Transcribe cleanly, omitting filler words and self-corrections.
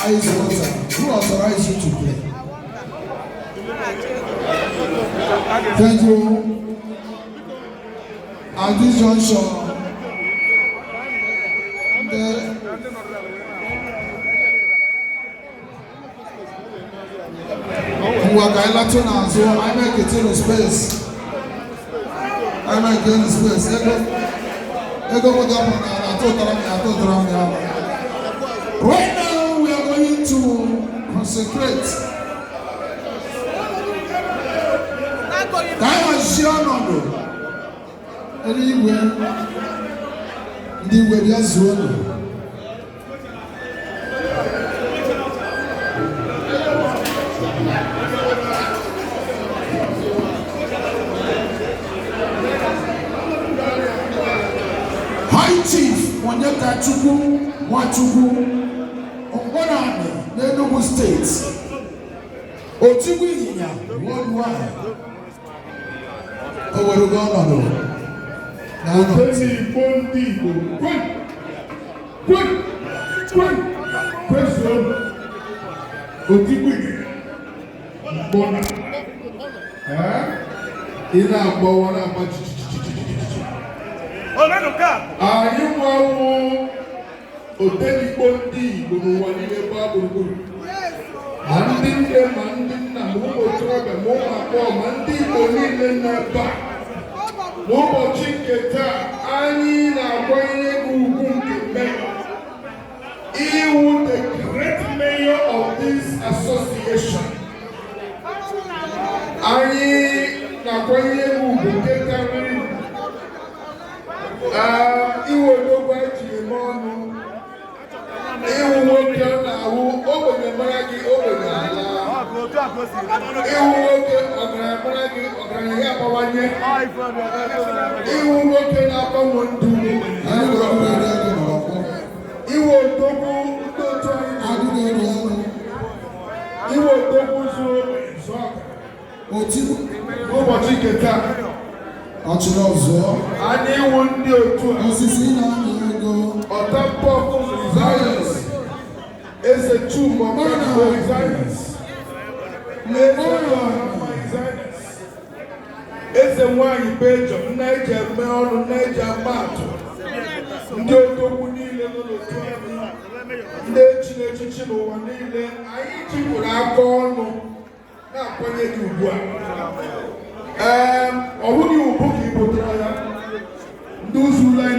ice water. Who authorized you to play? Thank you. At this junction, I make it in space. I make it in space. Right now, we are going to consecrate. High Chief Wanyaka Chukwu Nwachukwu Ogboname n'Enugu State Otigbu Ịnyịnya worldwide Owerugo ọnọdụ Oteni Igbo ndị Igbo kwezuo Otigbu Ịnyịnya Mgbọna ị na-agbawa na-agba anyị nwawo Oteni Igbo ndị Igbo n'ụwa niile gbaa gburugburu ma ndị nne ma ndị nna ma ụmụ okorobịa ma ụmụ agbọghọ ma ndị Igbo niile n'ebe a n'ụbọchị nke taa anyị na-akwanyere gị ugwu nke mmehie iwu the great mayor of this association anyị na-akwanyere gị ugwu nke karịrị iwe odogwu eji eme ọnụ iwu nwoke ọ na-ahụ ogbenye mara gị ogbenye ala iwu nwoke ọgaranya mara gị ọgaranya ya abawanye iwu nwoke na-agbanwe ndụ iwu odogwu ndị otu anyị iwu odogwu zuru ụbọchị nke taa ọchịrị ọzọ anyị iwu ndị otu osisi na-amị ego ọtampọkụ Zions eze Chuma Zions eze nwanyị Bejọ nna eji eme ọrụ nna eji ama atụ ndị odogwu niile nọ n'otu anyị ndị echiri echichi n'ụwa niile anyị jipụrụ aka ọnụ na-akwanye gị ugbu a ọ bụghị ugwu ka ị pụtara ya